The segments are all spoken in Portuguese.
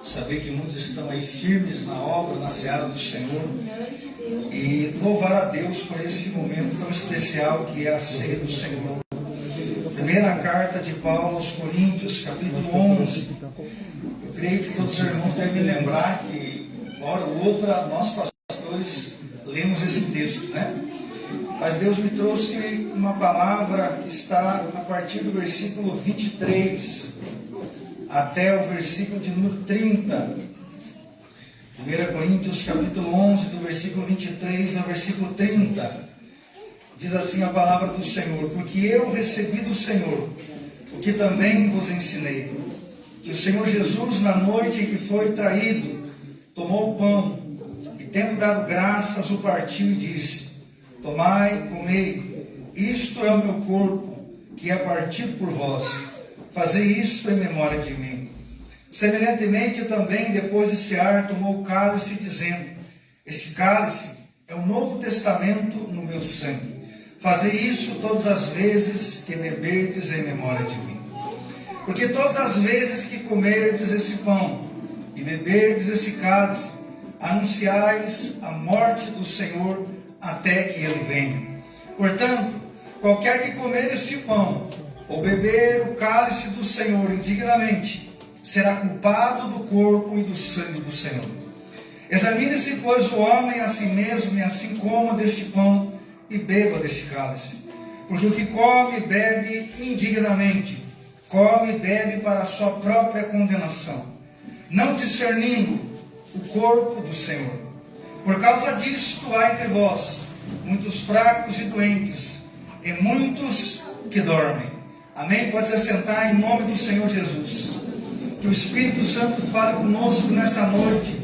Saber que muitos estão aí firmes na obra, na seara do Senhor. E louvar a Deus por esse momento tão especial que é a ceia do Senhor. Primeira carta de Paulo aos Coríntios, capítulo 11. Eu creio que todos os irmãos devem lembrar que, hora ou outra, nós pastores lemos esse texto, né? Mas Deus me trouxe uma palavra que está a partir do versículo 23 até o versículo de número 30. 1 Coríntios capítulo 11, do versículo 23 ao versículo 30. Diz assim a palavra do Senhor: porque eu recebi do Senhor o que também vos ensinei, que o Senhor Jesus, na noite em que foi traído, tomou o pão e, tendo dado graças, o partiu e disse: tomai, comei, isto é o meu corpo, que é partido por vós. Fazei isto em memória de mim. Semelhantemente também, depois de cear, tomou o cálice, dizendo: este cálice é o novo testamento no meu sangue. Fazei isso todas as vezes que beberdes em memória de mim. Porque todas as vezes que comerdes esse pão e beberdes esse cálice, anunciais a morte do Senhor até que ele venha. Portanto, qualquer que comer este pão ou beber o cálice do Senhor indignamente, será culpado do corpo e do sangue do Senhor. Examine-se, pois, o homem a si mesmo, e assim coma deste pão e beba deste cálice. Porque o que come e bebe indignamente, come e bebe para a sua própria condenação, não discernindo o corpo do Senhor. Por causa disto há entre vós muitos fracos e doentes, e muitos que dormem. Amém? Pode se assentar em nome do Senhor Jesus. Que o Espírito Santo fale conosco nessa noite.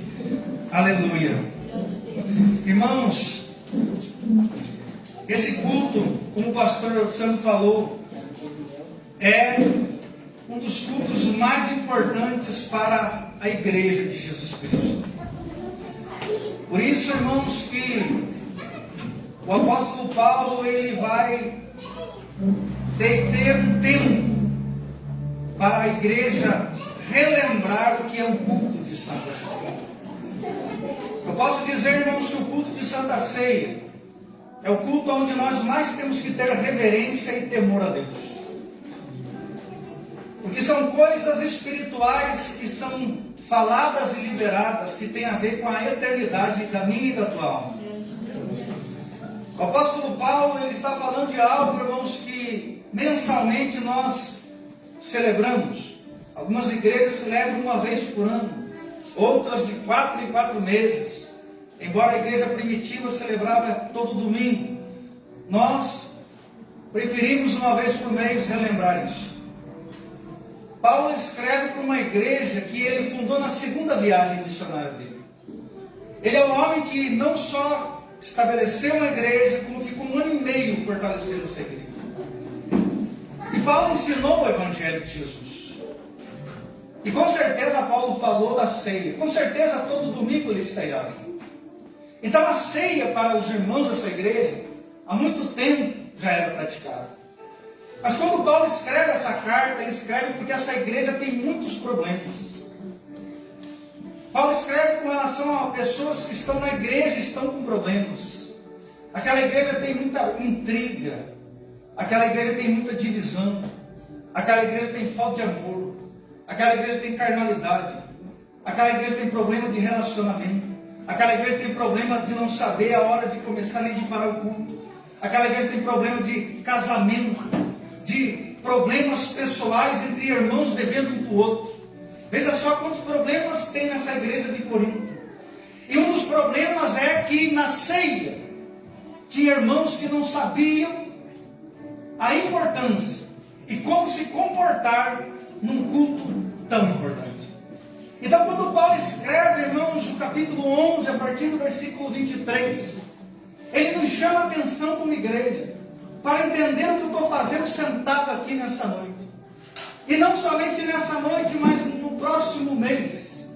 Aleluia. Irmãos, esse culto, como o pastor Sandro falou, é um dos cultos mais importantes para a igreja de Jesus Cristo. Por isso, irmãos, que o apóstolo Paulo, ele vai ter um tempo para a igreja relembrar o que é um culto de Santa Ceia. Eu posso dizer, irmãos, que o culto de Santa Ceia é o culto onde nós mais temos que ter reverência e temor a Deus. Porque são coisas espirituais que são faladas e liberadas, que têm a ver com a eternidade da minha e da tua alma. O apóstolo Paulo, ele está falando de algo, irmãos, que mensalmente nós celebramos. Algumas igrejas celebram uma vez por ano, outras de 4 em 4 meses. Embora a igreja primitiva celebrava todo domingo, nós preferimos uma vez por mês relembrar isso. Paulo escreve para uma igreja que ele fundou na segunda viagem missionária dele. Ele é um homem que não só estabeleceu uma igreja, como ficou 1 ano e meio fortalecendo essa igreja. E Paulo ensinou o Evangelho de Jesus. E com certeza Paulo falou da ceia. Com certeza todo domingo ele ceiava. Então a ceia para os irmãos dessa igreja, há muito tempo já era praticada. Mas quando Paulo escreve essa carta, ele escreve porque essa igreja tem muitos problemas. Paulo escreve com relação a pessoas que estão na igreja e estão com problemas. Aquela igreja tem muita intriga. Aquela igreja tem muita divisão. Aquela igreja tem falta de amor. Aquela igreja tem carnalidade. Aquela igreja tem problema de relacionamento. Aquela igreja tem problema de não saber a hora de começar nem de parar o culto. Aquela igreja tem problema de casamento, de problemas pessoais entre irmãos devendo um para o outro. Veja só quantos problemas tem nessa igreja de Corinto. E um dos problemas é que na ceia tinha irmãos que não sabiam a importância e como se comportar num culto tão importante. Então, quando Paulo escreve, irmãos, no capítulo 11, a partir do versículo 23, ele nos chama a atenção como igreja, para entender o que eu estou fazendo sentado aqui nessa noite. E não somente nessa noite, mas no próximo mês.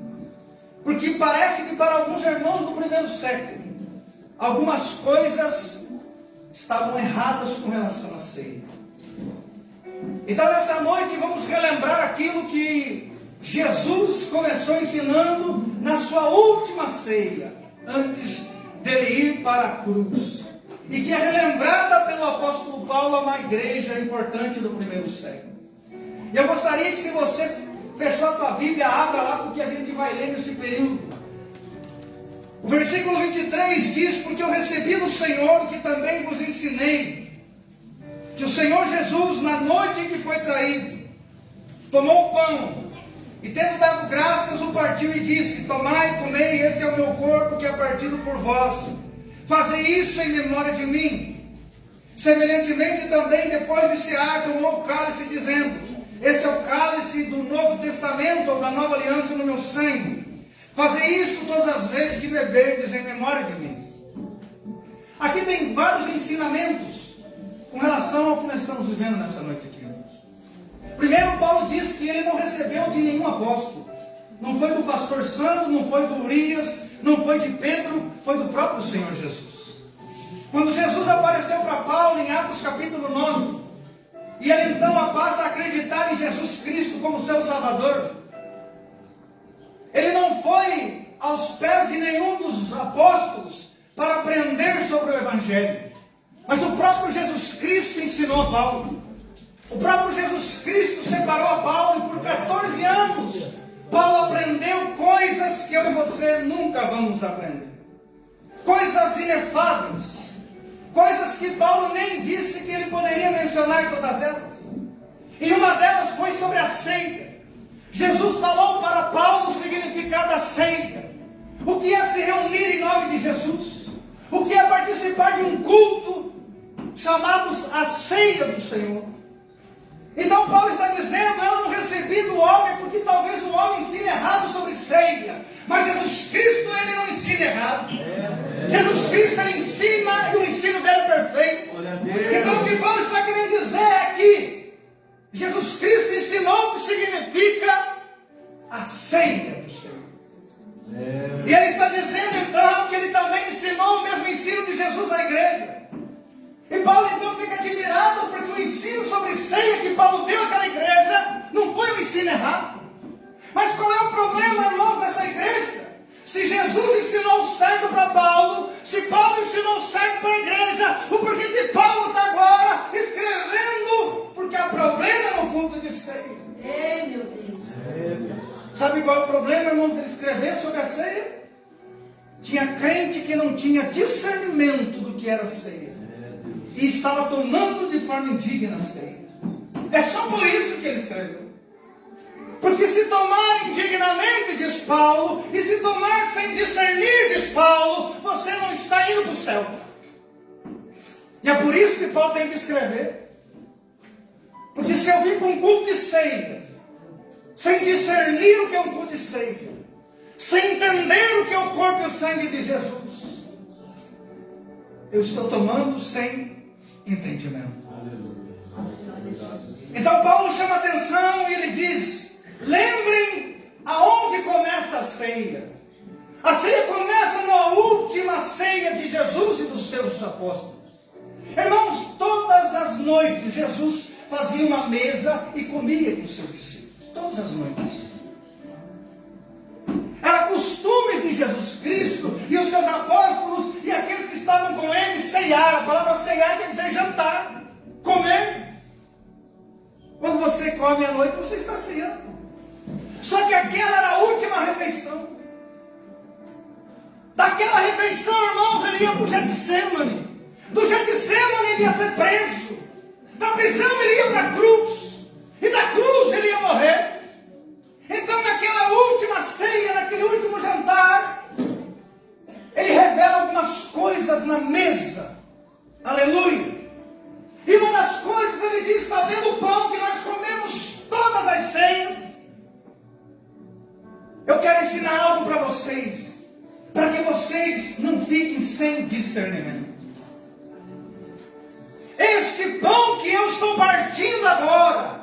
Porque parece que para alguns irmãos do primeiro século, algumas coisas estavam erradas com relação à ceia. Então nessa noite vamos relembrar aquilo que Jesus começou ensinando na sua última ceia, antes dele ir para a cruz, e que é relembrada pelo apóstolo Paulo a uma igreja importante do primeiro século. E eu gostaria que, se você fechou a tua Bíblia, abra lá, porque a gente vai ler nesse período. O versículo 23 diz: porque eu recebi do Senhor, que também vos ensinei, que o Senhor Jesus, na noite em que foi traído, tomou o pão, e tendo dado graças, o partiu e disse: tomai, comei, esse é o meu corpo que é partido por vós. Fazei isso em memória de mim. Semelhantemente também, depois de cear, tomou o cálice, dizendo: este é o cálice do Novo Testamento, ou da Nova Aliança no meu sangue. Fazei isso todas as vezes que beberdes em memória de mim. Aqui tem vários ensinamentos com relação ao que nós estamos vivendo nessa noite aqui. Primeiro, Paulo diz que ele não recebeu de nenhum apóstolo. Não foi do pastor Santo, não foi do Urias, não foi de Pedro, foi do próprio Senhor Jesus. Quando Jesus apareceu para Paulo em Atos capítulo 9, e ele então passa a acreditar em Jesus Cristo como seu Salvador, ele não foi aos pés de nenhum dos apóstolos para aprender sobre o Evangelho, mas o próprio Jesus Cristo ensinou a Paulo. O próprio Jesus Cristo separou a Paulo, e por 14 anos Paulo aprendeu coisas que eu e você nunca vamos aprender. Coisas inefáveis. Coisas que Paulo nem disse que ele poderia mencionar todas elas. E uma delas foi sobre a ceia. Jesus falou para Paulo o significado da ceia. O que é se reunir em nome de Jesus? O que é participar de um culto chamado a ceia do Senhor? Então Paulo está dizendo: eu não recebi do homem, porque talvez o homem ensine errado sobre ceia. Mas Jesus Cristo, ele não ensina errado. Jesus Cristo, ele ensina, e o ensino dele é perfeito. Então o que Paulo está querendo dizer é que Jesus Cristo ensinou o que significa a ceia do Senhor. E ele está dizendo então que ele também ensinou o mesmo ensino de Jesus à igreja. E Paulo então fica admirado, porque o ensino sobre ceia que Paulo deu àquela igreja não foi um ensino errado. Mas qual é o problema, irmãos, dessa igreja? Se Jesus ensinou certo para Paulo, se Paulo ensinou certo para a igreja, o porquê que Paulo está agora escrevendo? Porque há problema no culto de ceia. Meu Deus. Sabe qual é o problema, irmãos, dele escrever sobre a ceia? Tinha crente que não tinha discernimento do que era ceia, e estava tomando de forma indigna a ceia. É só por isso que ele escreveu. Porque se tomar indignamente, diz Paulo, e se tomar sem discernir, diz Paulo, você não está indo para o céu. E é por isso que Paulo tem que escrever. Porque se eu vim para um culto de ceia, sem discernir o que é um culto de ceia, sem entender o que é o corpo e o sangue de Jesus, eu estou tomando sem entendimento. Então Paulo chama atenção e ele diz: lembrem aonde começa a ceia. A ceia começa na última ceia de Jesus e dos seus apóstolos. Irmãos, todas as noites Jesus fazia uma mesa e comia com os seus discípulos. Todas as noites. Era costume de Jesus Cristo e os seus apóstolos e aqueles que estavam com ele ceiar. A palavra ceiar quer dizer jantar, comer. Quando você come à noite, você está ceando. Só que aquela era a última refeição. Daquela refeição, irmãos, ele ia para o Getsemane. Do Getsemane ele ia ser preso. Da prisão ele ia para a cruz. E da cruz ele ia morrer. Então naquela última ceia, naquele último jantar, ele revela algumas coisas na mesa. Aleluia. E uma das coisas ele diz: está vendo o pão que nós comemos todas as ceias? Eu quero ensinar algo para vocês, para que vocês não fiquem sem discernimento. Este pão que eu estou partindo agora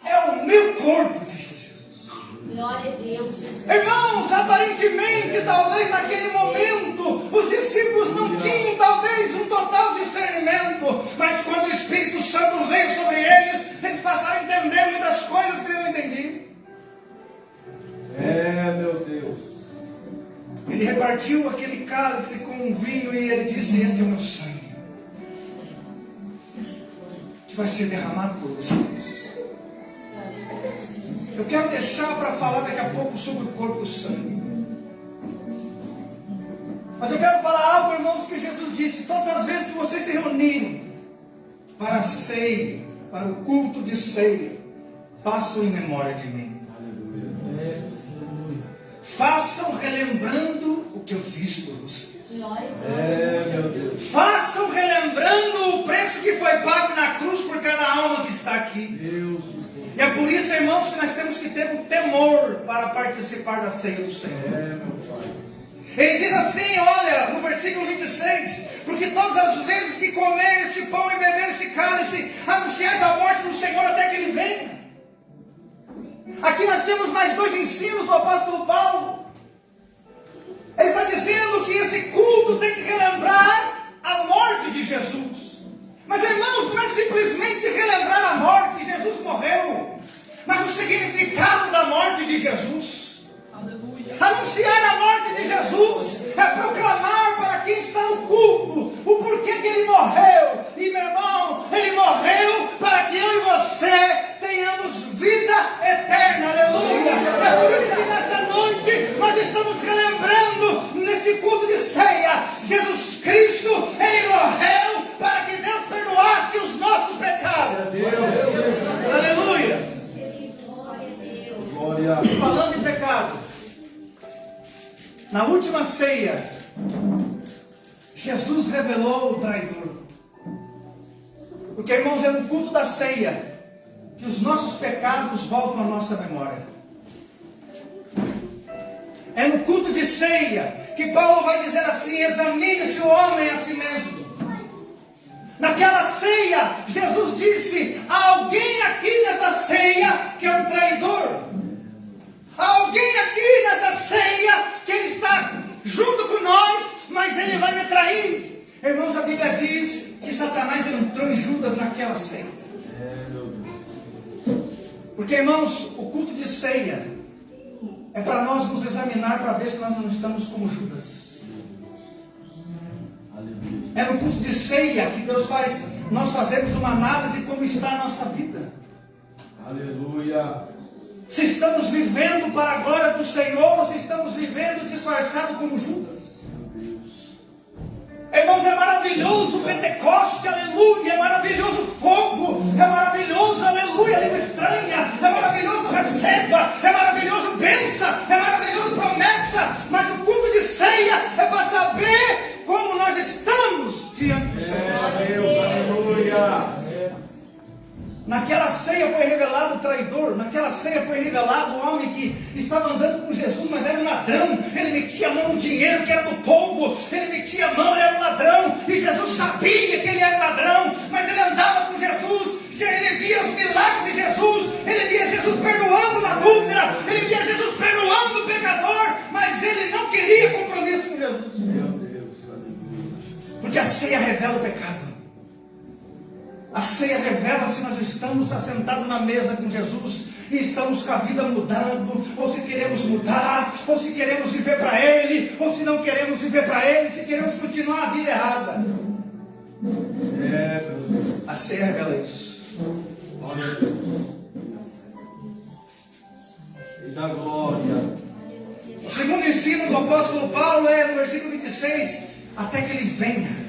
é o meu corpo de Jesus. Glória a Deus. Irmãos, aparentemente, talvez naquele momento, os discípulos não tinham talvez um total discernimento, mas quando o Espírito Santo veio sobre eles, eles passaram a entender muitas coisas que eu não entendi. e repartiu aquele cálice com um vinho, e ele disse: esse é o meu sangue, que vai ser derramado por vocês. Eu quero deixar para falar daqui a pouco sobre o corpo e o sangue. Mas eu quero falar algo, irmãos, que Jesus disse: todas as vezes que vocês se reunirem para a ceia, para o culto de ceia, façam em memória de mim. Façam relembrando o que eu fiz por vocês. Façam relembrando o preço que foi pago na cruz por cada alma que está aqui. E é por isso, irmãos, que nós temos que ter um temor para participar da ceia do Senhor. Ele diz assim, olha, no versículo 26, porque todas as vezes que comer este pão e beber este cálice, anunciais a morte do Senhor até que Ele venha. Aqui nós temos mais dois ensinos do apóstolo Paulo. Ele está dizendo que esse culto tem que relembrar a morte de Jesus. Mas, irmãos, não é simplesmente relembrar a morte. Jesus morreu. Mas o significado da morte de Jesus. Anunciar a morte de Jesus é proclamar para quem está no culto o porquê que Ele morreu. E, meu irmão, Ele morreu para que eu e você tenhamos vida eterna. Aleluia! É por isso que nessa noite nós estamos relembrando, nesse culto de ceia, Jesus Cristo, Ele morreu para que Deus perdoasse os nossos pecados. Aleluia! E falando em pecado, na última ceia, Jesus revelou o traidor. Porque, irmãos, é no culto da ceia que os nossos pecados voltam à nossa memória. É no culto de ceia que Paulo vai dizer assim: examine-se o homem a si mesmo. Naquela ceia, Jesus disse: há alguém aqui nessa ceia que é um traidor. Há alguém aqui nessa ceia que ele está junto com nós, mas ele vai me trair. Irmãos, a Bíblia diz que Satanás entrou em Judas naquela ceia. Porque, irmãos, o culto de ceia é para nós nos examinar para ver se nós não estamos como Judas. É no culto de ceia que Deus faz nós fazemos uma análise de como está a nossa vida. Aleluia. Se estamos vivendo para a glória do Senhor ou se estamos vivendo disfarçado como Judas. Irmãos, é maravilhoso o Pentecoste, aleluia, é maravilhoso o fogo, é maravilhoso, aleluia, a língua estranha, é maravilhoso receba, é maravilhoso benção, é maravilhoso promessa, mas o culto de ceia é para saber como nós estamos diante do Senhor. Deus, aleluia. Naquela ceia foi revelado o traidor. Naquela ceia foi revelado o homem que estava andando com Jesus, mas era um ladrão. Ele metia a mão no dinheiro que era do povo. Ele metia a mão, ele era um ladrão. E Jesus sabia que ele era um ladrão, mas ele andava com Jesus. Ele via os milagres de Jesus. Ele via Jesus perdoando uma adúltera. Ele via Jesus perdoando o pecador. Mas ele não queria compromisso com Jesus. Meu Deus, aleluia. Porque a ceia revela o pecado. A ceia revela se nós estamos assentados na mesa com Jesus e estamos com a vida mudando, ou se queremos mudar, ou se queremos viver para Ele, ou se não queremos viver para Ele, se queremos continuar a vida errada. A ceia revela isso. Glória a Deus. E da glória. O segundo ensino do apóstolo Paulo é no versículo 26, até que Ele venha.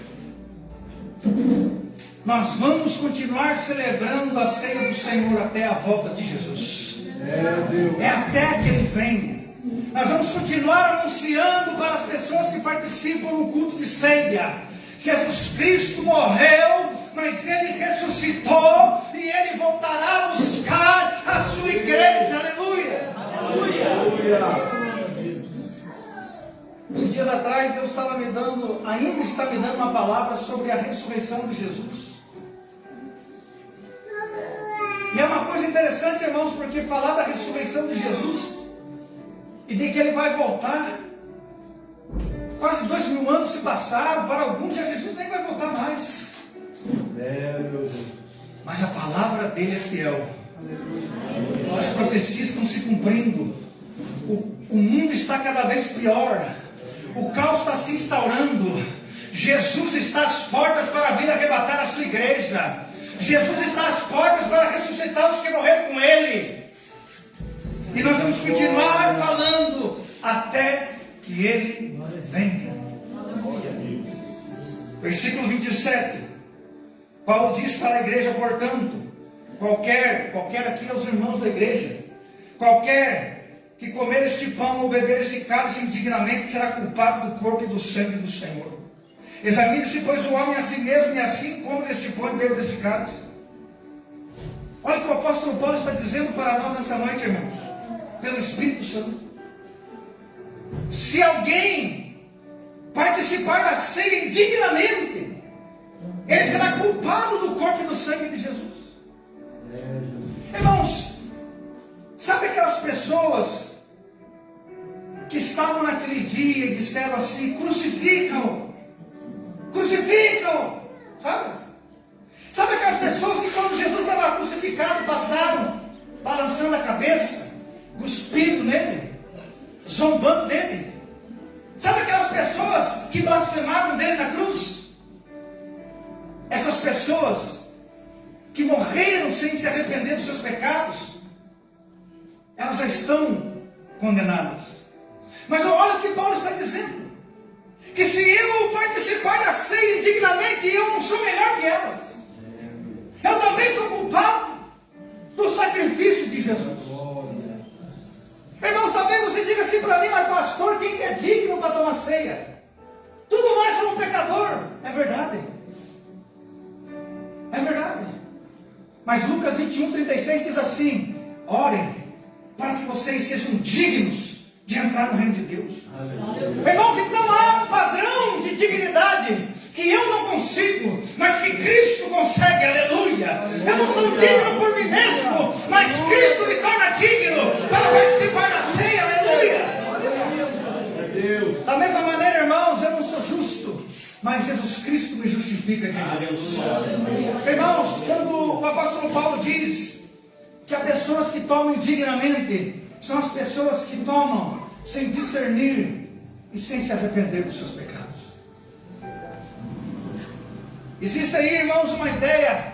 Nós vamos continuar celebrando a ceia do Senhor até a volta de Jesus. É até que Ele venha. Nós vamos continuar anunciando para as pessoas que participam no culto de ceia. Jesus Cristo morreu, mas Ele ressuscitou e Ele voltará a buscar a sua igreja. Aleluia! Aleluia. Uns dias atrás Deus estava me dando, ainda está me dando uma palavra sobre a ressurreição de Jesus. E é uma coisa interessante, irmãos, porque falar da ressurreição de Jesus e de que Ele vai voltar, quase 2000 anos se passaram, para alguns já Jesus nem vai voltar mais. Meu Deus. Mas a palavra dele é fiel. As profecias estão se cumprindo. O mundo está cada vez pior. O caos está se instaurando. Jesus está às portas para vir arrebatar a sua igreja. Jesus está às portas para ressuscitar os que morreram com Ele. E nós vamos continuar falando até que Ele venha. Versículo 27. Paulo diz para a igreja, portanto, qualquer aqui é os irmãos da igreja, qualquer que comer este pão ou beber este cálice indignamente será culpado do corpo e do sangue do Senhor. Examine-se, pois, o homem a si mesmo, e assim como deste pão e beba desse cálice. Olha o que o apóstolo Paulo está dizendo para nós nessa noite, irmãos, pelo Espírito Santo. Se alguém participar da ceia indignamente, ele será culpado do corpo e do sangue de Jesus. Irmãos, sabe aquelas pessoas que estavam naquele dia e disseram assim: crucificam, crucificam, sabe? Sabe aquelas pessoas que quando Jesus estava crucificado passaram balançando a cabeça, cuspindo nele, zombando dele? Sabe aquelas pessoas que blasfemaram dele na cruz? Essas pessoas que morreram sem se arrepender dos seus pecados, elas já estão condenadas. Mas olha o que Paulo está dizendo: que se eu participar da ceia indignamente, eu não sou melhor que elas. Eu também sou culpado do sacrifício de Jesus. Irmãos, talvez você diga assim para mim: mas pastor, quem é digno para tomar ceia? Tudo nós somos pecador. É verdade. É verdade. Mas Lucas 21:36 diz assim: orem para que vocês sejam dignos de entrar no reino de Deus. Aleluia. Irmãos, então há um padrão de dignidade que eu não consigo, mas que Cristo consegue. Aleluia. Aleluia. Eu não sou digno por mim mesmo, mas Cristo me torna digno para participar da ceia. Aleluia. Da mesma maneira, irmãos, eu não sou justo, mas Jesus Cristo me justifica diante de Deus. Irmãos, quando o apóstolo Paulo diz que há pessoas que tomam indignamente, são as pessoas que tomam sem discernir e sem se arrepender dos seus pecados. Existe aí, irmãos, uma ideia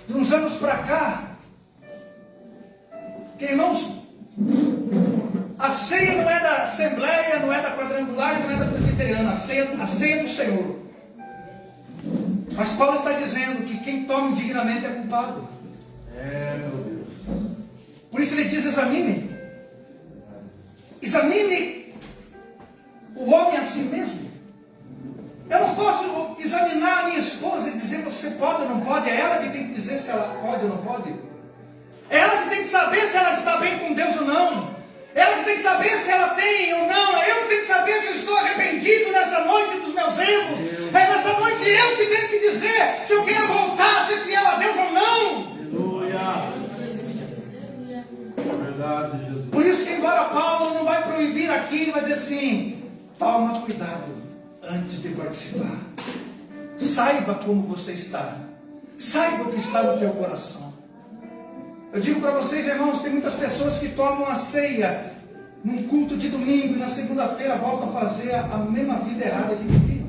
de uns anos para cá, que, irmãos, a ceia não é da Assembleia, não é da Quadrangular, não é da Presbiteriana, a ceia é do Senhor. Mas Paulo está dizendo que quem toma indignamente é culpado. Meu Deus. Por isso ele diz: examine o homem a si mesmo. Eu não posso examinar a minha esposa e dizer você pode ou não pode. É ela que tem que dizer se ela pode ou não pode. É ela que tem que saber se ela está bem com Deus ou não. Ela que tem que saber se ela tem ou não. Eu que tenho que saber se eu estou arrependido nessa noite dos meus erros. É nessa noite eu que tenho que dizer se eu quero voltar a ser fiel a Deus ou não. Aleluia. Verdade, Jesus. Por isso que, embora Paulo não vai proibir aqui, ele vai dizer assim: toma cuidado antes de participar. Saiba como você está. Saiba o que está no teu coração. Eu digo para vocês, irmãos, tem muitas pessoas que tomam a ceia num culto de domingo e na segunda-feira voltam a fazer a mesma vida errada que viviam.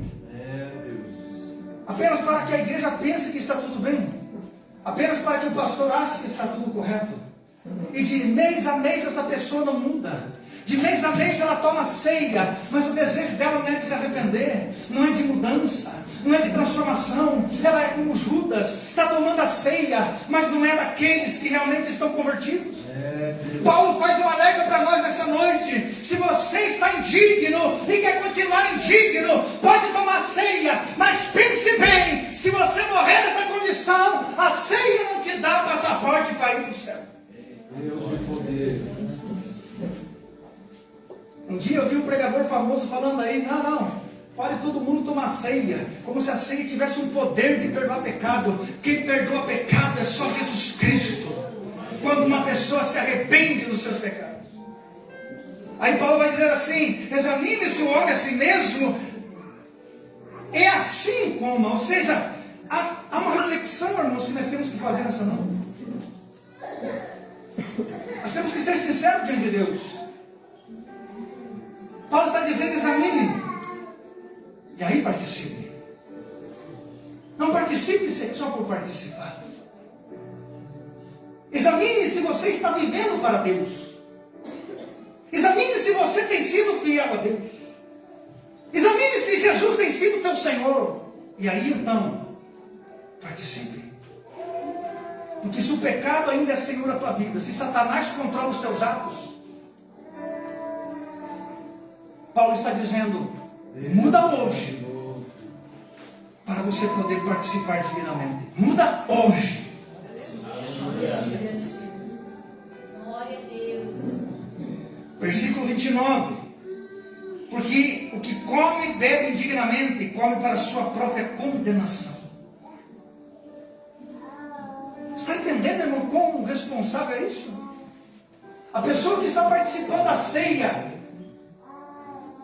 Apenas para que a igreja pense que está tudo bem. Apenas para que o pastor ache que está tudo correto. E de mês a mês essa pessoa não muda. De mês a mês ela toma ceia, mas o desejo dela não é de se arrepender, não é de mudança, não é de transformação. Ela é como Judas, está tomando a ceia, mas não é daqueles que realmente estão convertidos. Paulo faz um alerta para nós nessa noite: se você está indigno e quer continuar indigno, pode tomar ceia, mas pense bem, se você morrer nessa condição, a ceia não te dá passaporte para ir para o céu. Deus de poder. Um dia eu vi um pregador famoso falando aí: não, pode todo mundo tomar ceia, como se a ceia tivesse um poder de perdoar pecado. Quem perdoa pecado é só Jesus Cristo, quando uma pessoa se arrepende dos seus pecados. Aí Paulo vai dizer assim: examine-se o homem a si mesmo, é assim como, ou seja, há uma reflexão, irmãos, que nós temos que fazer nessa noite. Nós temos que ser sinceros diante de Deus. Paulo está dizendo, examine. E aí participe. Não participe só por participar. Examine se você está vivendo para Deus. Examine se você tem sido fiel a Deus. Examine se Jesus tem sido teu Senhor. E aí então, participe. Porque se o pecado ainda é Senhor da tua vida, se Satanás controla os teus atos, Paulo está dizendo, muda hoje, para você poder participar divinamente. Muda hoje. Glória a Deus. Versículo 29. Porque o que come, bebe indignamente, come para sua própria condenação. Está entendendo, irmão, quão responsável é isso? A pessoa que está participando da ceia,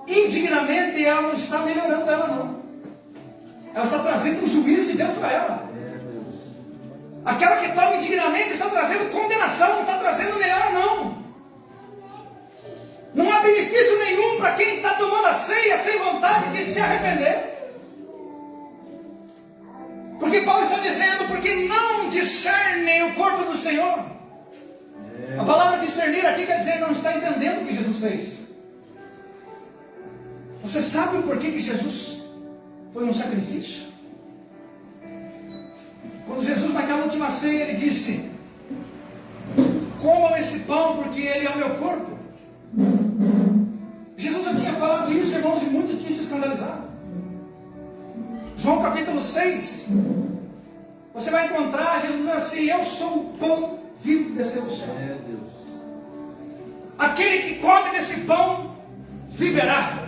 indignamente, ela não está melhorando ela, não. Ela está trazendo um juízo de Deus para ela. Aquela que toma indignamente está trazendo condenação, não está trazendo melhora, não. Não há benefício nenhum para quem está tomando a ceia sem vontade de se arrepender. Porque Paulo está dizendo, porque não discernem o corpo do Senhor. A palavra discernir aqui quer dizer, não está entendendo o que Jesus fez. Você sabe o porquê que Jesus foi um sacrifício? Quando Jesus naquela última ceia, ele disse, comam esse pão porque ele é o meu corpo. Jesus já tinha falado isso, irmãos, e muitos tinham se escandalizado. João capítulo 6, você vai encontrar Jesus dizendo assim, eu sou o pão vivo que desceu do céu. Aquele que come desse pão, viverá.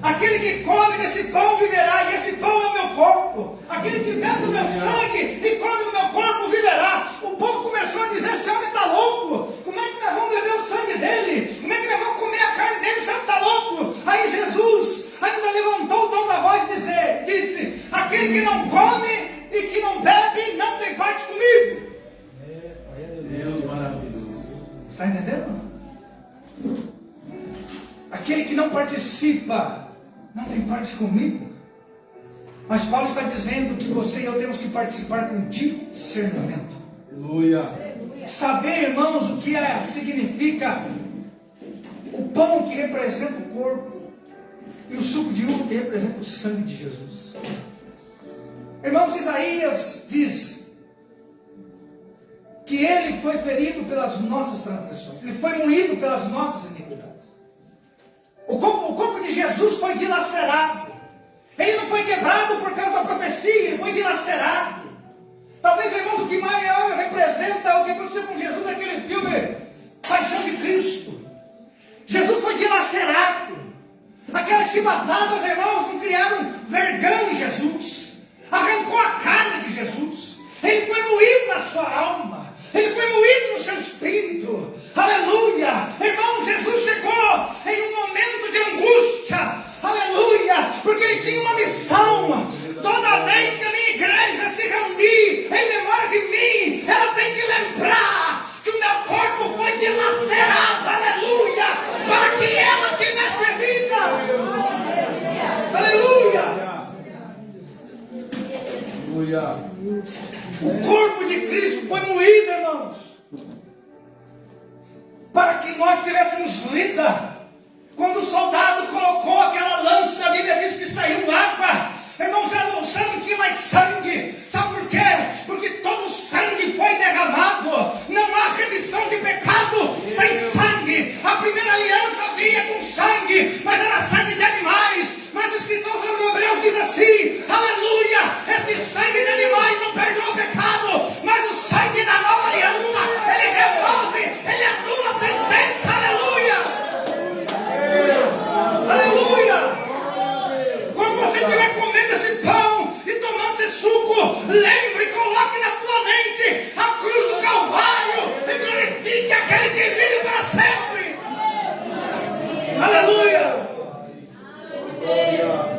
Aquele que come desse pão, viverá. E esse pão é o meu corpo. Aquele que bebe do meu sangue e come do meu corpo, viverá. O povo começou a dizer, esse homem está louco. Como é que nós vamos beber o sangue dele? Como é que nós vamos comer a carne dele? Esse homem está louco. Aí Jesus ainda levantou o tom da voz e disse, aquele que não come e que não bebe, não tem parte comigo. Deus maravilhoso. Está entendendo? Aquele que não participa, não tem parte comigo. Mas Paulo está dizendo que você e eu temos que participar com discernimento. Aleluia. Saber, irmãos, o que significa o pão que representa o corpo e o suco de uva que representa o sangue de Jesus. Irmãos, Isaías diz que ele foi ferido pelas nossas transgressões, ele foi moído pelas nossas iniquidades. O corpo de Jesus foi dilacerado. Ele não foi quebrado por causa da profecia, ele foi dilacerado. Talvez, irmãos, o que mais representa o que aconteceu com Jesus naquele filme Paixão de Cristo. Jesus foi dilacerado. Aquelas chibatadas, irmãos, não criaram vergão em Jesus. Arrancou a carne de Jesus. Ele foi moído na sua alma. Ele foi moído no seu espírito. Aleluia. Irmão, Jesus chegou em um momento de angústia. Aleluia. Porque ele tinha uma missão. Toda vez que a minha igreja se reunir em memória de mim, ela tem que lembrar que o meu corpo foi dilacerado. Aleluia. Para que ela tivesse vida. Aleluia. Aleluia. O corpo de Cristo foi moído, irmãos, para que nós tivéssemos vida. Quando o soldado colocou aquela lança, a Bíblia diz que saiu água. Irmãos, a lança não tinha mais sangue. Sabe por quê? Porque todo o sangue foi derramado. Não há remissão de pecado sem sangue. A primeira aliança vinha com sangue, mas era sangue de animais. Mas o escritor aos Hebreus diz assim, aleluia, esse sangue de animais não perdoa o pecado, mas o sangue da nova aliança, ele revolve, ele anula a sentença, aleluia. Aleluia. Quando você estiver comendo esse pão e tomando esse suco, lembre e coloque na tua mente a cruz do Calvário e glorifique aquele que vive para sempre. Aleluia.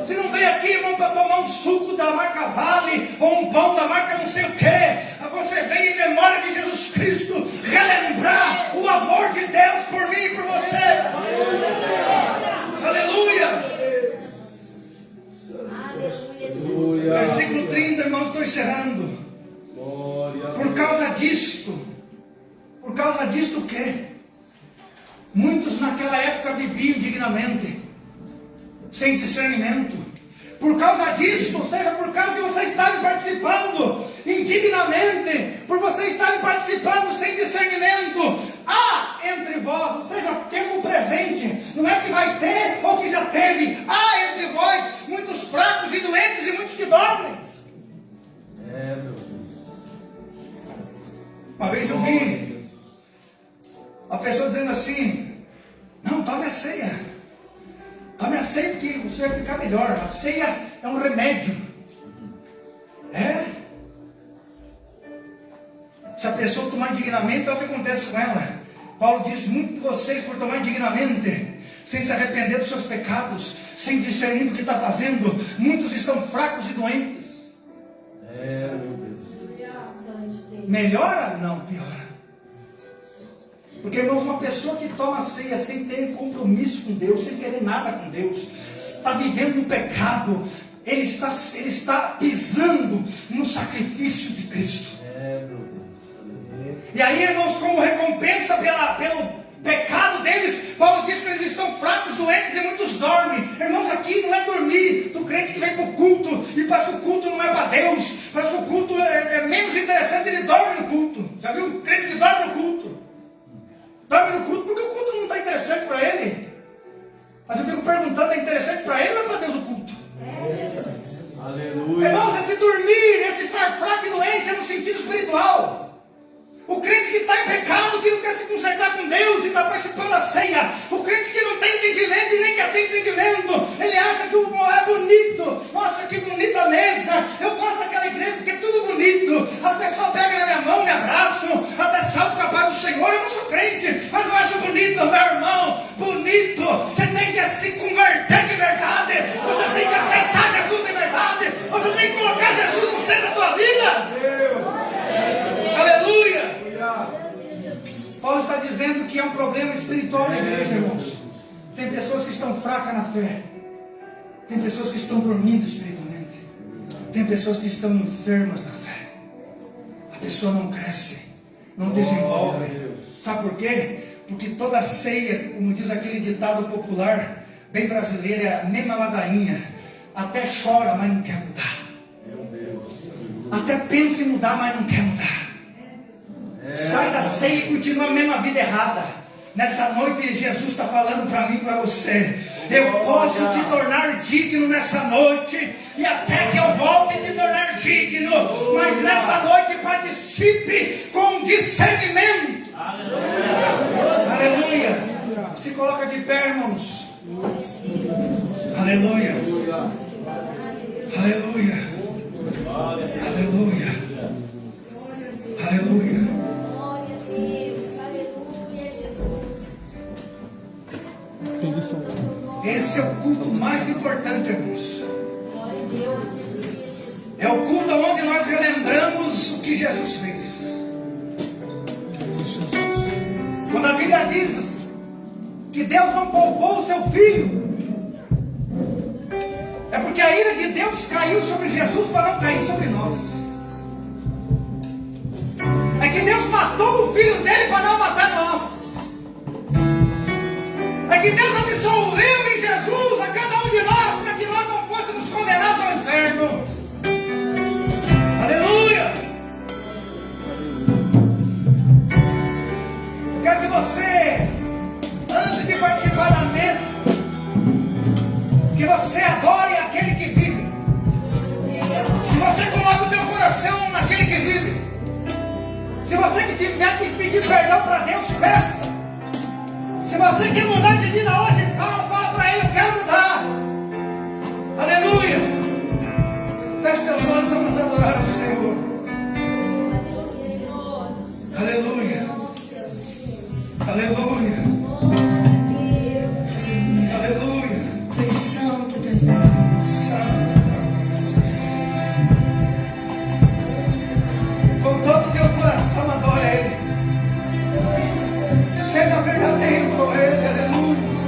Se não vem aqui, irmão, para tomar um suco da marca Vale ou um pão da marca não sei o que, você vem em memória de Jesus Cristo relembrar o amor de Deus por mim e por você. quê? Muitos naquela época viviam indignamente, sem discernimento. Por causa disso, ou seja, por causa de vocês estarem participando indignamente, por vocês estarem participando sem discernimento, há entre vós, ou seja, tempo presente, não é que vai ter ou que já teve, há entre vós muitos fracos e doentes e muitos que dormem. Uma vez eu vi a pessoa dizendo assim: não, tome a ceia. Tome a ceia porque você vai ficar melhor. A ceia é um remédio. Se a pessoa tomar indignamente, é o que acontece com ela. Paulo diz: muitos de vocês, por tomar indignamente, sem se arrepender dos seus pecados, sem discernir do que está fazendo, muitos estão fracos e doentes. Melhora? Não, piora. Porque, irmãos, uma pessoa que toma ceia sem ter compromisso com Deus, sem querer nada com Deus, está vivendo um pecado, ele está pisando no sacrifício de Cristo. E aí, irmãos, como recompensa pelo pecado deles, Paulo diz que eles estão fracos, doentes e muitos dormem. Irmãos, aqui não é dormir do crente que vem para o culto e parece que o culto não é para Deus, parece que o culto é menos interessante, ele dorme no culto. Já viu o crente que dorme no culto? Dorme no culto porque o culto não está interessante para ele. Mas eu fico perguntando, é interessante para ele ou é para Deus o culto? Aleluia. Irmãos, esse dormir, esse estar fraco e doente é no sentido espiritual. O crente que está em pecado, que não quer se consertar com Deus e está participando da ceia. O crente que não tem entendimento e nem quer ter entendimento. Ele acha que é bonito. Nossa, que bonita a mesa. Eu gosto daquela igreja porque é tudo bonito. A pessoa pega na minha mão, me abraço, até salto com a paz do Senhor. Eu não sou crente, mas eu acho bonito, meu irmão. Bonito. Você tem que se converter de verdade. Você tem que aceitar Jesus de verdade. Você tem que colocar Jesus no centro da tua vida. Aleluia! Paulo está dizendo que é um problema espiritual na igreja, irmãos. Tem pessoas que estão fracas na fé. Tem pessoas que estão dormindo espiritualmente. Tem pessoas que estão enfermas na fé. A pessoa não cresce, não desenvolve. Sabe por quê? Porque toda ceia, como diz aquele ditado popular, bem brasileiro, é a mesma ladainha. Até chora, mas não quer mudar. Até pensa em mudar, mas não quer mudar. Sai da ceia e continua a mesma vida errada. Nessa noite Jesus está falando para mim e para você: eu posso te tornar digno nessa noite, e até que eu volte te tornar digno, mas nesta noite participe com discernimento. Aleluia. Se coloca de pé, irmãos. Aleluia. Aleluia. Aleluia. Aleluia. Glória a Deus, aleluia, Jesus. Esse é o culto mais importante, irmãos. Glória a Deus. É o culto onde nós relembramos o que Jesus fez. Quando a Bíblia diz que Deus não poupou o seu filho, é porque a ira de Deus caiu sobre Jesus para não cair sobre nós. É que Deus matou o filho dele para não matar nós. É que Deus absolveu em Jesus a cada um de nós para que nós não fôssemos condenados ao inferno. Aleluia! Eu quero que você, antes de participar da mesa, que você adore aquele que vive. Que você coloque o teu coração naquele que vive. Se você que tiver que pedir perdão para Deus, peça. Se você quer mudar de vida hoje, fala para Ele: eu quero mudar. Aleluia. Feche teus olhos, vamos adorar ao Senhor. Aleluia. Aleluia. Aleluia. Santo Deus meu. Com todo o teu coração, adora Ele. Seja verdadeiro com Ele, aleluia.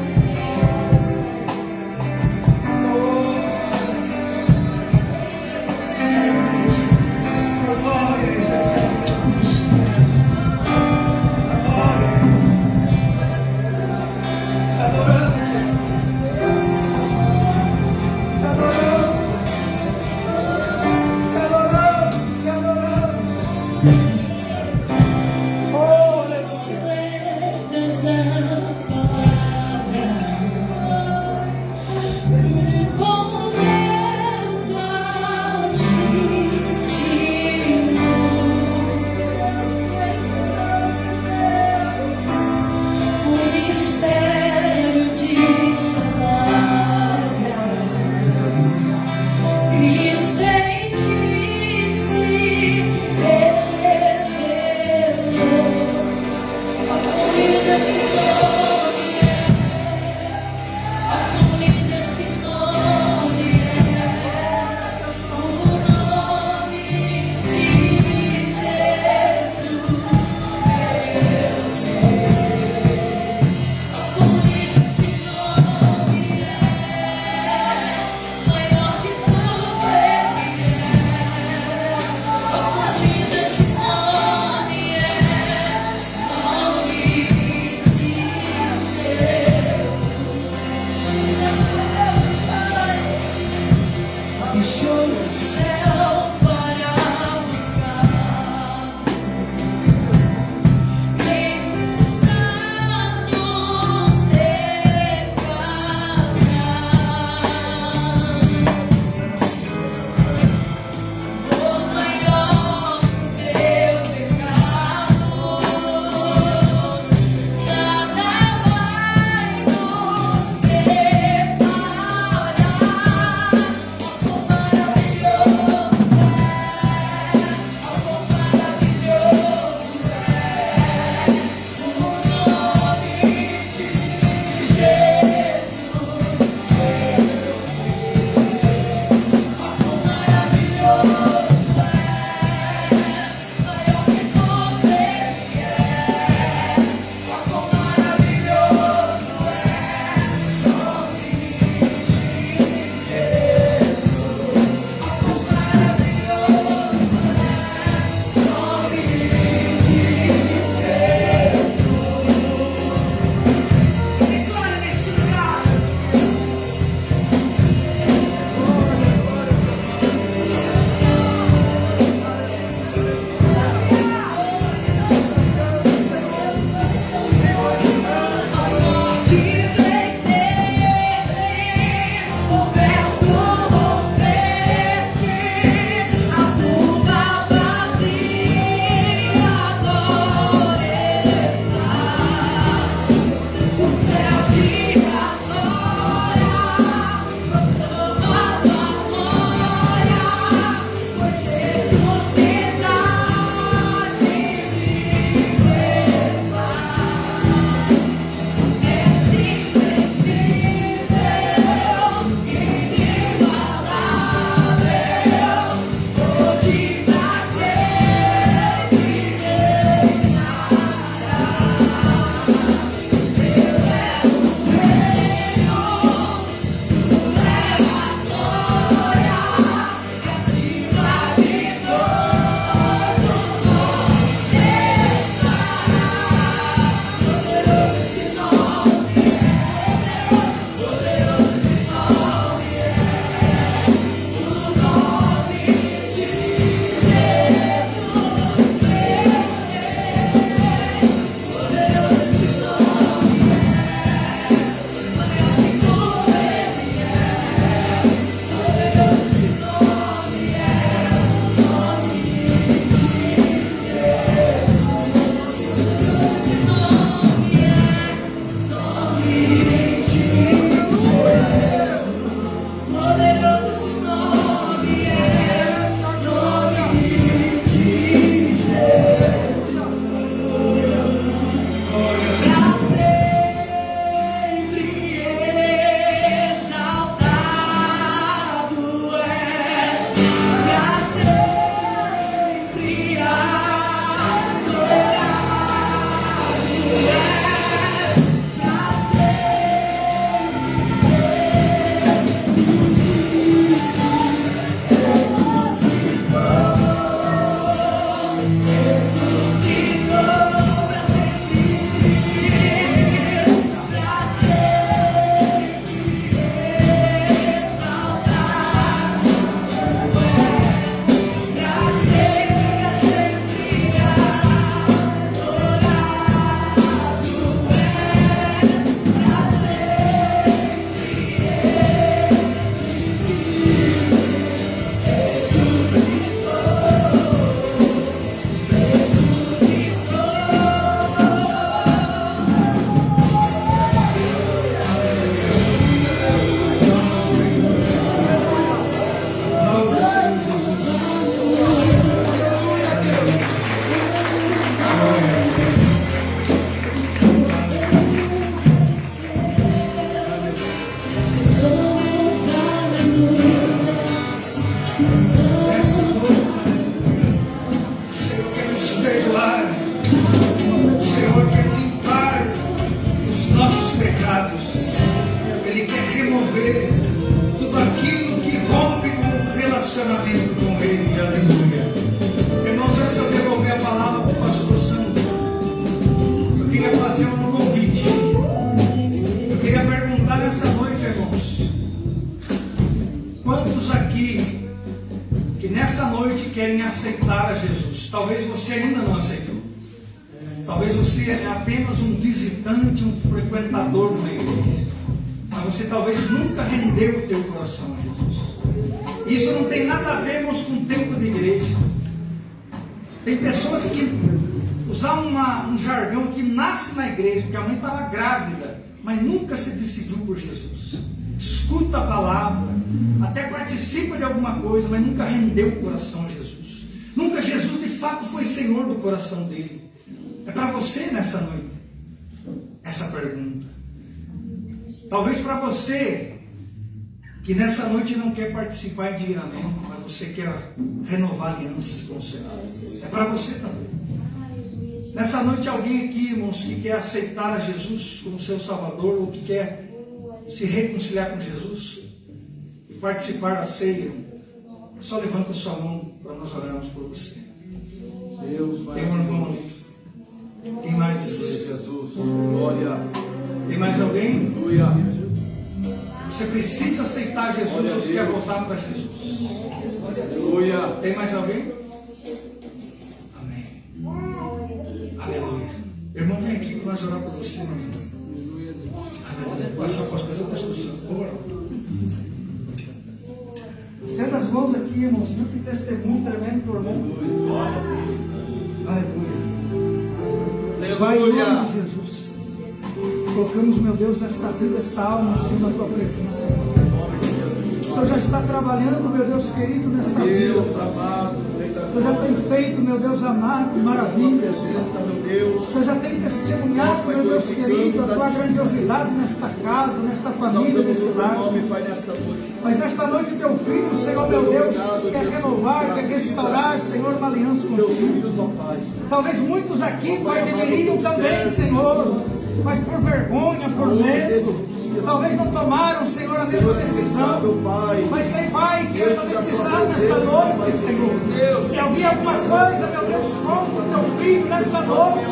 querem aceitar a Jesus. Talvez você ainda não aceitou. Talvez você é apenas um visitante, um frequentador de uma igreja. Mas você talvez nunca rendeu o teu coração a Jesus. Isso não tem nada a ver, irmãos, com o tempo de igreja. Tem pessoas que usam um jargão que nasce na igreja, porque a mãe estava grávida, mas nunca se decidiu por Jesus. Escuta a palavra, até participa de alguma coisa, mas nunca rendeu o coração a Jesus. Nunca Jesus de fato foi Senhor do coração dele. É para você nessa noite essa pergunta. Talvez para você que nessa noite não quer participar indignamente, mas você quer renovar alianças com o Senhor. É para você também. Nessa noite alguém aqui, irmãos, que quer aceitar a Jesus como seu Salvador, ou que quer se reconciliar com Jesus e participar da ceia, só levanta sua mão para nós orarmos por você. Deus, Tem um irmão ali. Tem mais? Jesus, glória. Tem mais alguém? Aleluia. Você precisa aceitar Jesus, você quer voltar para Jesus. Aleluia. Tem mais alguém? Amém. Aleluia. Irmão, vem aqui para nós orar por você, meu irmão. Aleluia. Passa a pastor da construção. Estenda as mãos aqui, irmãos. Viu que testemunho tremendo do irmão? Aleluia. Pai, em nome de Jesus, colocamos, meu Deus, esta vida, esta alma, Senhor, na tua presença. O Senhor já está trabalhando, meu Deus querido, nesta vida. O Senhor já tem feito, meu Deus amado, maravilhas. O Senhor já tem testemunhado, meu Deus querido, a tua grandiosidade nesta casa, nesta família, neste lar. Mas nesta noite teu filho, Senhor, meu Deus, quer renovar, quer restaurar, Senhor, uma aliança contigo. Talvez muitos aqui, Pai, deveriam também, Senhor, mas por vergonha, por medo, talvez não tomaram, Senhor, a mesma decisão. Mas sei, Pai, que esta decisão nesta noite, Senhor, se havia alguma coisa, meu Deus, contra o teu filho nesta noite,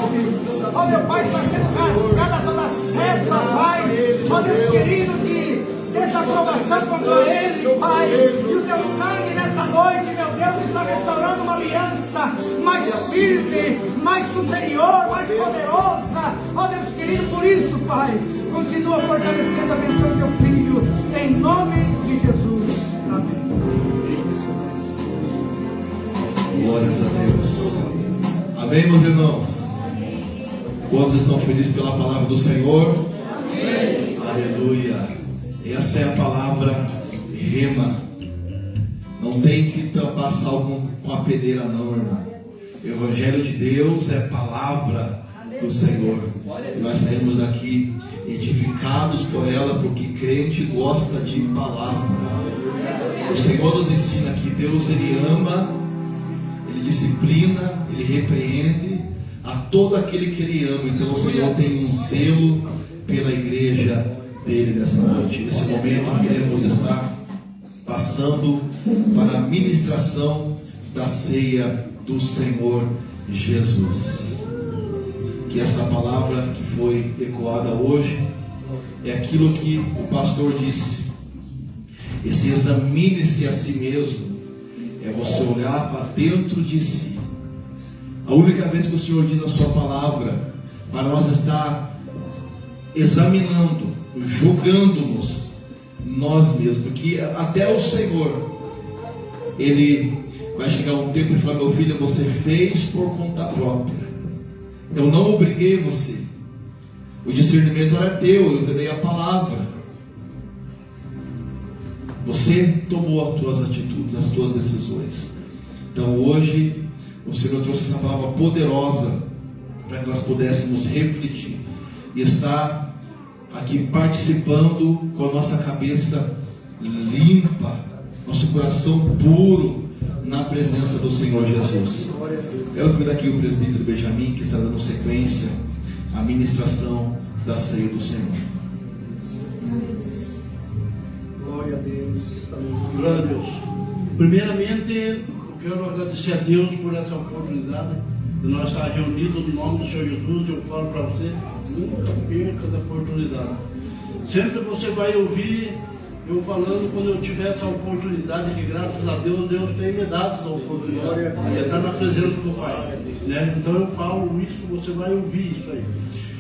ó meu Pai, está sendo rasgada toda cédula, Pai, ó Deus querido, de desaprovação contra ele, Pai, e o teu sangue nesta noite, meu Deus, está restaurando uma aliança mais firme, mais superior, mais poderosa, ó Deus querido, por isso, Pai, continua fortalecendo, abençoando teu filho, em nome de Jesus, amém. Glórias a Deus. Amém, meus irmãos? Quantos estão felizes pela palavra do Senhor? Amém. Aleluia. Essa é a palavra rema. Não tem que passar com a peneira não, irmão. O Evangelho de Deus é palavra do Senhor. E nós saímos daqui edificados por ela, porque crente gosta de palavra. O Senhor nos ensina que Deus, Ele ama, Ele disciplina, Ele repreende a todo aquele que Ele ama. Então o Senhor tem um zelo pela igreja dele nessa noite. Nesse momento queremos estar passando para a ministração da ceia do Senhor Jesus. Que essa palavra que foi ecoada hoje é aquilo que o pastor disse: esse examine-se a si mesmo, é você olhar para dentro de si. A única vez que o Senhor diz a sua palavra para nós estar examinando, julgando-nos nós mesmos, porque até o Senhor, Ele vai chegar um tempo e falar: meu filho, você fez por conta própria, eu não obriguei você, o discernimento era teu, eu te dei a palavra, você tomou as tuas atitudes, as tuas decisões. Então hoje o Senhor trouxe essa palavra poderosa para que nós pudéssemos refletir e estar aqui participando com a nossa cabeça limpa, nosso coração puro na presença do Senhor Jesus. Eu convido aqui o presbítero Benjamin, que está dando sequência à ministração da ceia do Senhor. Glória a Deus. Glória a Deus. Primeiramente, eu quero agradecer a Deus por essa oportunidade de nós estar reunidos no nome do Senhor Jesus. Eu falo para você, nunca perca essa oportunidade. Sempre você vai ouvir Eu falando quando eu tiver essa oportunidade, que graças a Deus, Deus tem me dado essa oportunidade de estar na presença do Pai. Né? Então eu falo isso, você vai ouvir isso aí.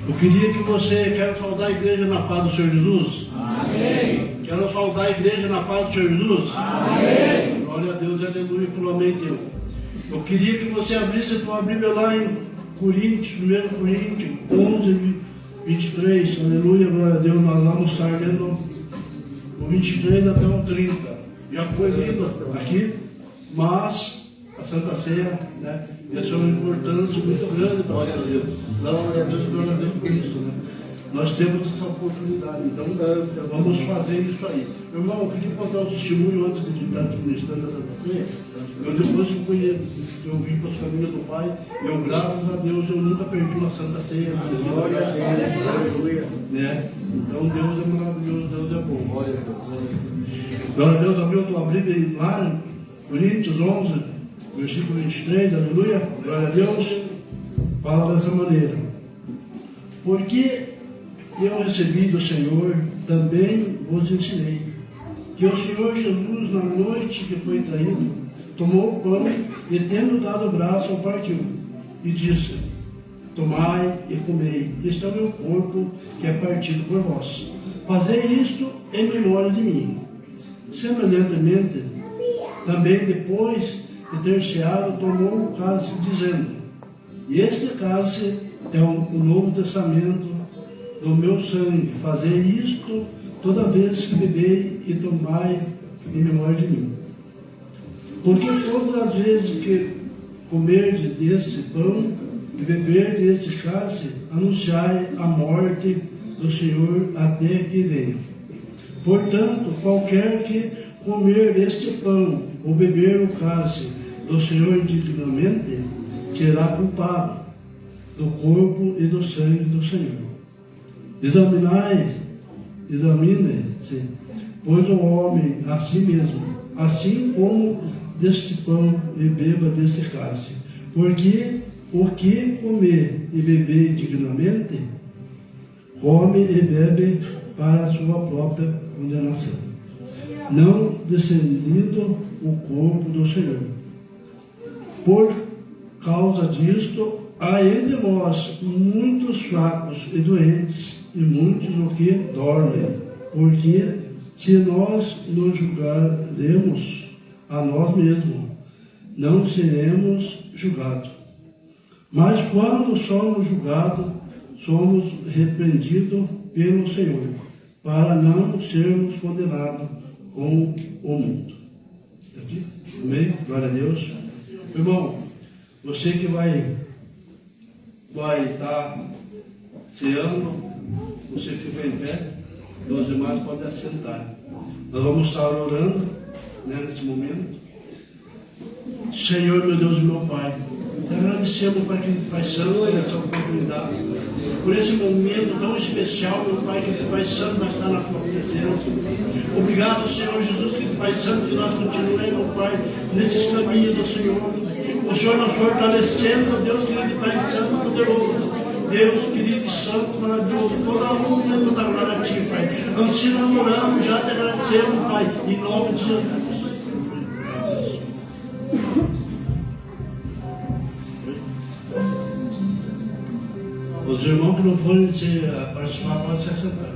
Eu queria que você, quero saudar a igreja na paz do Senhor Jesus. Amém. Quero saudar a igreja na paz do Senhor Jesus. Amém. Glória a Deus, aleluia, pelo amém Deus. Eu queria que você abrisse a tua Bíblia lá em Coríntios, 1 Coríntios 11, 23. Aleluia, glória a Deus. Nós vamos estar lendo o 23 até o 30. Já foi lido aqui, mas a Santa Ceia, né? Essa é uma importância muito grande para nós. Glória a Deus, glória a Deus por isso, né? Nós temos essa oportunidade, então vamos fazer isso aí. Meu irmão, eu queria contar um testemunho antes de estar administrando a Santa Ceia. Eu depois que eu vim para os caminhos do Pai, eu, graças a Deus, eu nunca perdi uma Santa Ceia. Glória a Deus, aleluia. Né? Então Deus é maravilhoso, Deus é bom. Glória a Deus. Glória a Deus, abriu a tua Bíblia lá em Coríntios 11, versículo 23, aleluia. Glória a Deus. Fala dessa maneira. Porque eu recebi do Senhor, também vos ensinei, que o Senhor Jesus, na noite que foi traído, tomou o pão e, tendo dado o braço, o partiu, e disse: tomai e comei, este é o meu corpo, que é partido por vós. Fazei isto em memória de mim. Semelhantemente, também depois de ter ceado, tomou o cálice, dizendo: e este cálice é o Novo Testamento do meu sangue. Fazei isto toda vez que bebei e tomai em memória de mim. Porque todas as vezes que comerdes deste pão e beber deste cálice, anunciai a morte do Senhor até que venha. Portanto, qualquer que comer deste pão ou beber o cálice do Senhor indignamente, será culpado do corpo e do sangue do Senhor. Examine-se, pois o homem a si mesmo, assim como deste pão e beba deste cálice. Porque o que comer e beber indignamente, come e bebe para a sua própria condenação, não descendido o corpo do Senhor. Por causa disto, há entre vós muitos fracos e doentes, e muitos o que dormem. Porque se nós nos julgaremos a nós mesmos, não seremos julgados. Mas quando somos julgados, somos repreendidos pelo Senhor, para não sermos condenados com o mundo. Aqui? Amém? Glória a Deus. Irmão, você que vai estar ceando, você fica em pé, os demais podem assentar. Nós vamos estar orando, né, nesse momento. Senhor, meu Deus e meu Pai, te agradecemos, Pai, que Pai Santo, por essa oportunidade, por esse momento tão especial, meu Pai, que Pai Santo vai estar na tua presença. Obrigado, Senhor Jesus, que Pai Santo, que nós continuemos, Pai, nesses caminhos do Senhor. O Senhor nos fortalecendo, Deus querido, Pai Santo, poderoso. Deus querido e santo, maravilhoso, toda a honra e toda a glória a Ti, Pai. Assim nós oramos, já te agradecemos, Pai, em nome de Jesus. Os irmãos que não forem participar, podem se assentar.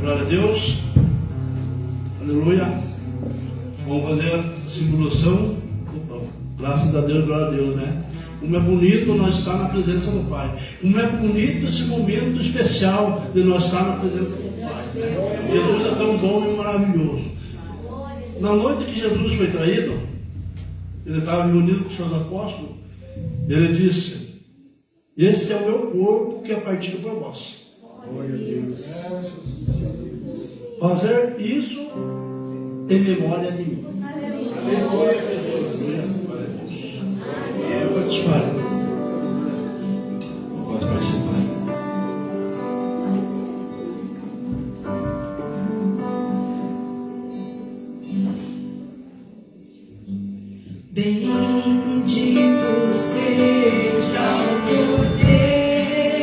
Glória a Deus. Aleluia. Vamos fazer a simulação do pão. Graças a Deus, glória a Deus, né? Como é bonito nós estar na presença do Pai. Como é bonito esse momento especial de nós estar na presença do Pai. Né? Jesus é tão bom e maravilhoso. Na noite que Jesus foi traído, ele estava reunido com os seus apóstolos. Ele disse: esse é o meu corpo que é partido por vós. Fazer isso em memória de mim. Pode participar. Bendito seja o Cordeiro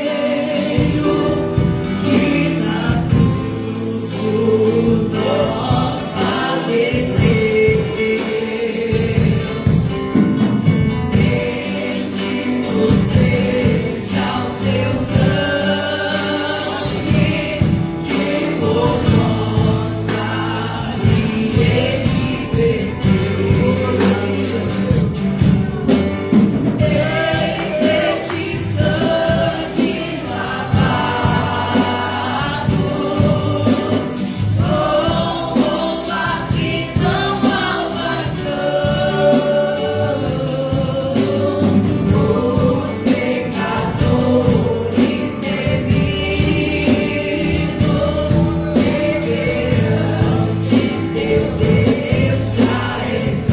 que na cruz por nós padeceu. Bendito seja o seu sangue que por nós ali ele verteu. Este sangue lavado com roupas que não alcançam os pecadores remidos perante seu Deus já mais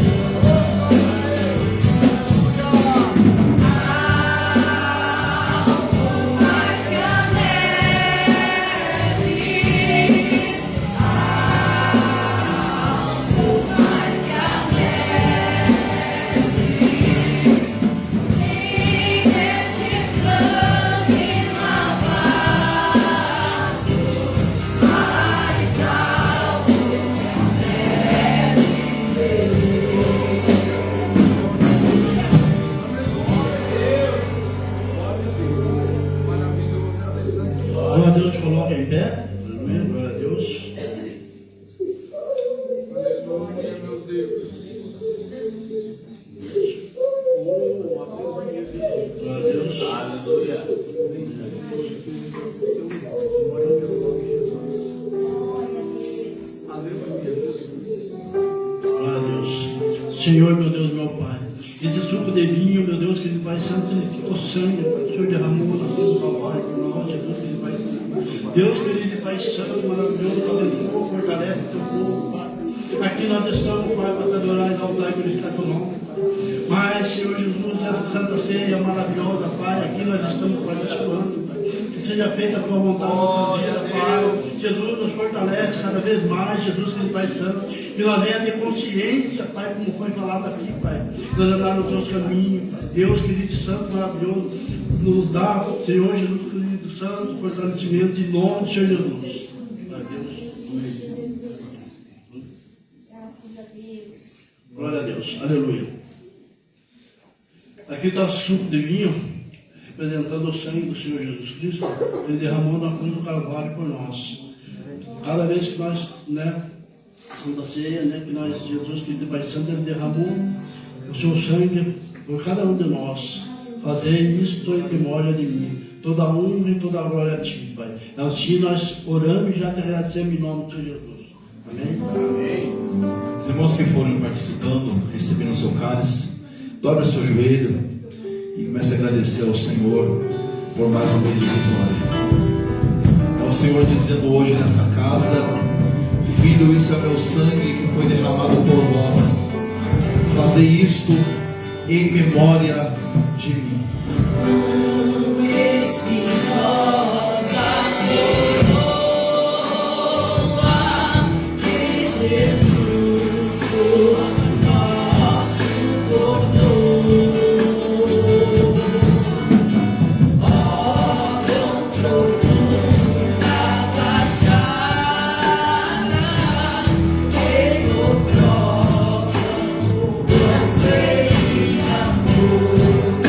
que a neve, mais que a neve, sim, este sangue lavado, mais alto que a neve Glória a Deus, coloca em pé. Aleluia, glória a Deus. Aleluia, meu Deus. Glória a Deus. Aleluia. Glória a Deus. Senhor, meu Deus, meu Pai, esse suco de vinho, meu Deus, que ele vai santo, o sangue, Pai, o Senhor derramou na cruz do Calvário por nós, Jesus, que ele vai santo. Deus, querido e Pai Santo, maravilhoso, abençoa, fortalece o teu povo, Pai. Aqui nós estamos, Pai, para te adorar e exaltar e glorificar teu nome, Pai. Mas, Senhor Jesus, essa santa ceia maravilhosa, Pai, aqui nós estamos participando, Pai. Que seja feita a tua vontade na nossa vida, Pai. Jesus nos fortalece cada vez mais, Jesus, que ele vai santo. Que nós venha ter consciência, Pai, como foi falado aqui, Pai. Nós andar nos teus caminhos, Pai. Deus, querido e santo, maravilhoso, nos dá, Senhor Jesus, querido santo, fortalecimento em nome do Senhor Jesus. Glória a Deus. Graças a Deus. Glória a Deus. Aleluia. Aqui está o suco de vinho, representando o sangue do Senhor Jesus Cristo. Ele derramou na cruz do Calvário por nós. Cada vez que nós, Santa Ceia, que nós, Jesus, querido Pai Santo, ele derramou o seu sangue por cada um de nós. Fazer isto em memória de mim. Toda honra e toda glória a Ti, Pai. Assim nós oramos e já te agradecemos em nome do Senhor Jesus. Amém? Amém. Os irmãos que forem participando, recebendo o seu cálice, dobre o seu joelho e comece a agradecer ao Senhor por mais um mês de vitória. É o Senhor dizendo hoje nessa casa: Filho, isso é meu sangue que foi derramado por vós. Fazei isto em memória de mim. espinhosa coroa que Jesus por nosso corpo. Olham profundas as chagas que nos trocam o bem amor.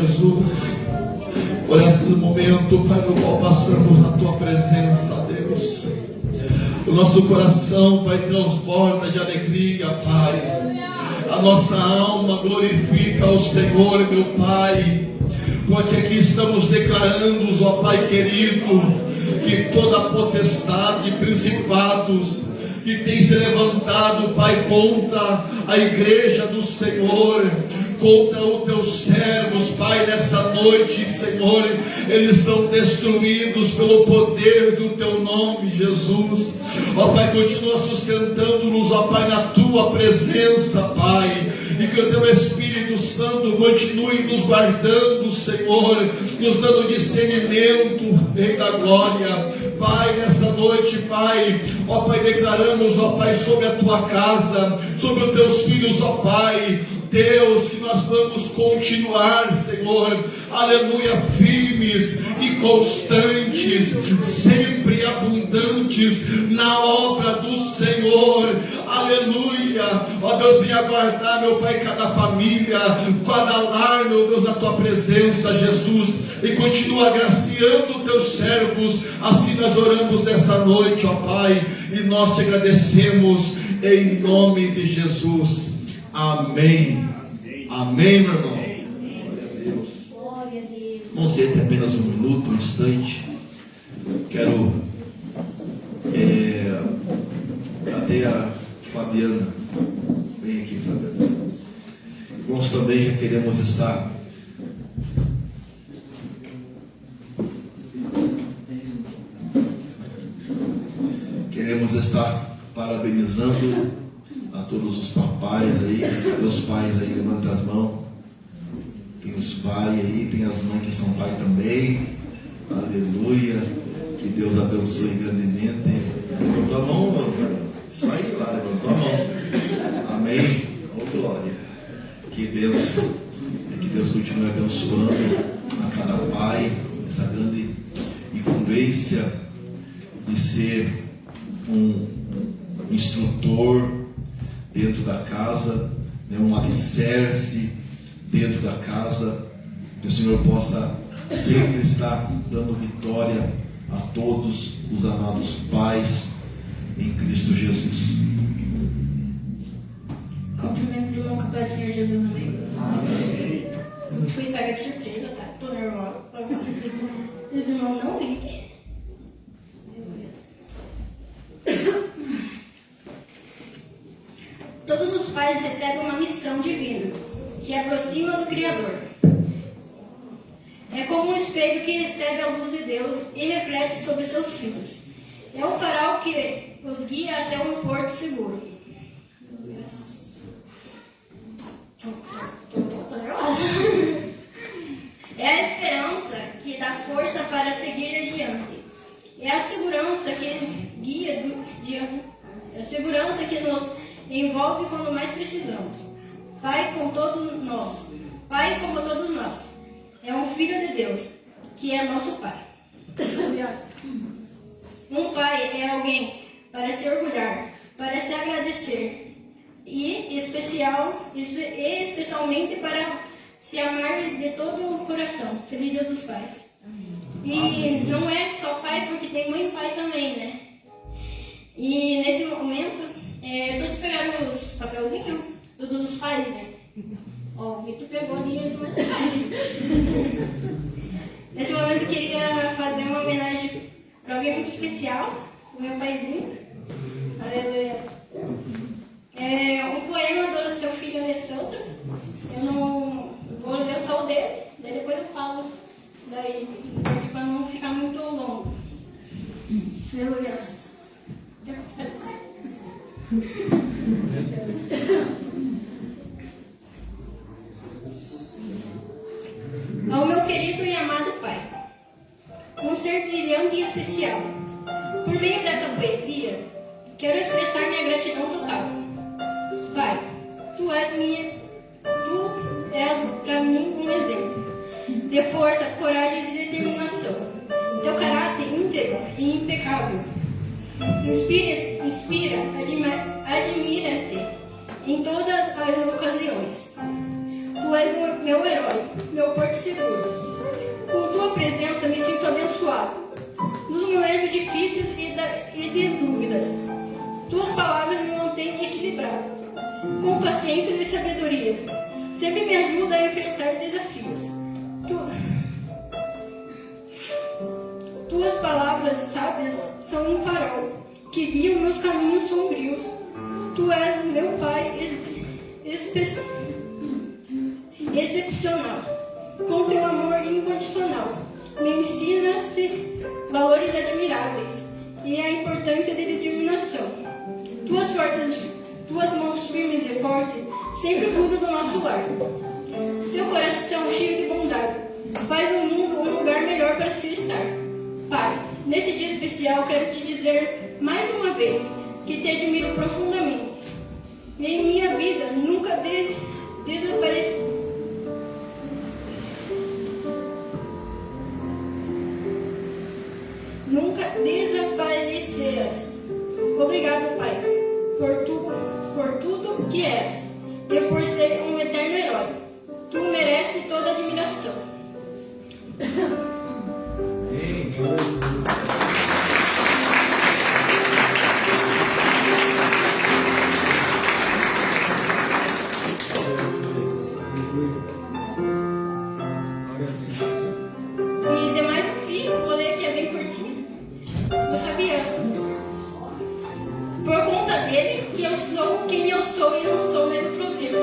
Jesus. Por esse momento, Pai, no qual passamos na Tua presença, Deus. O nosso coração, Pai, transborda de alegria, Pai. A nossa alma glorifica o Senhor, meu Pai. Porque aqui estamos declarando, ó Pai querido, que toda potestade e principados que tem se levantado, Pai, contra a igreja do Senhor, contra os teus servos, Pai, nessa noite, Senhor, eles são destruídos pelo poder do teu nome, Jesus. Ó Pai, continua sustentando-nos, ó Pai, na tua presença, Pai, e que o teu Espírito Santo continue nos guardando, Senhor, nos dando discernimento, Rei da glória. Pai, nessa noite, Pai, ó Pai, declaramos, ó Pai, sobre a tua casa, sobre os teus filhos, ó Pai, Deus, que nós vamos continuar, Senhor, aleluia, firmes e constantes, sempre abundantes na obra do Senhor, aleluia. Ó Deus, venha guardar, meu Pai, cada família, cada lar, meu Deus, na tua presença, Jesus, e continua agraciando teus servos. Assim nós oramos nessa noite, ó Pai, e nós te agradecemos em nome de Jesus. Amém. Amém, meu irmão. Glória a Deus. Vamos ter apenas um minuto, um instante. Quero cadê a Fabiana? Vem aqui, Fabiana. Nós também já queremos estar parabenizando a todos os papais aí. Cadê os pais aí? Levanta as mãos. Tem os pais aí, tem as mães que são pai também. Aleluia. Que Deus abençoe grandemente. Levantou a mão, mano. Isso aí lá, levantou a mão. Amém. Oh, glória. Que bênção. Que Deus continue abençoando a cada pai essa grande incumbência de ser um instrutor dentro da casa, um alicerce dentro da casa, que o Senhor possa sempre estar dando vitória a todos os amados pais em Cristo Jesus. Cumprimentos, irmão, com a paz do Senhor Jesus, amém? Amém. Fui pega de surpresa, tá? Tô nervosa. Os irmãos não liguem. Todos os pais recebem uma missão divina, que aproxima do Criador. É como um espelho que recebe a luz de Deus e reflete sobre seus filhos. É o farol que os guia até um porto seguro. É a esperança que dá força para seguir adiante. É a segurança que guia é a segurança que nos envolve quando mais precisamos. Pai como todos nós, é um filho de Deus, que é nosso Pai. Um pai é alguém para se orgulhar, para se agradecer e especialmente para se amar de todo o coração. Feliz Dia dos Pais. E não é só pai, porque tem mãe e pai também, né? E nesse momento, todos pegaram os papelzinhos, todos os pais, né? Ó, o Victor pegou o dinheiro dos meus pais. Nesse momento eu queria fazer uma homenagem para alguém muito especial, o meu paizinho. Aleluia. Um poema do seu filho Alessandro. Eu não vou ler só o dele, daí depois eu falo daí, para não ficar muito longo. Aleluia. Ao meu querido e amado Pai, um ser brilhante e especial, por meio dessa poesia, quero expressar minha gratidão total. Pai, Tu és para mim um exemplo de força, coragem e determinação. Teu caráter íntegro e impecável inspira, admira-te em todas as ocasiões. Tu és meu herói, meu porto seguro. Com tua presença me sinto abençoado. Nos momentos difíceis e de dúvidas, tuas palavras me mantêm equilibrado. Com paciência e sabedoria, sempre me ajuda a enfrentar desafios. Tuas palavras sábias são um farol que guia meus caminhos sombrios. Tu és meu Pai excepcional, com teu amor incondicional. Me ensinaste valores admiráveis e a importância de determinação. Tuas mãos firmes e fortes sempre cuidam do nosso lar. Teu coração cheio de bondade faz do mundo um lugar melhor para se estar. Pai, nesse dia especial quero te dizer mais uma vez que te admiro profundamente. E em minha vida nunca desaparecerás. Obrigado, Pai, por tudo que és e por ser um eterno herói. Tu mereces toda admiração. E demais um fio, vou ler aqui, é bem curtinho. Do Fabiano. Por conta dele, que eu sou quem eu sou e não sou mesmo problema.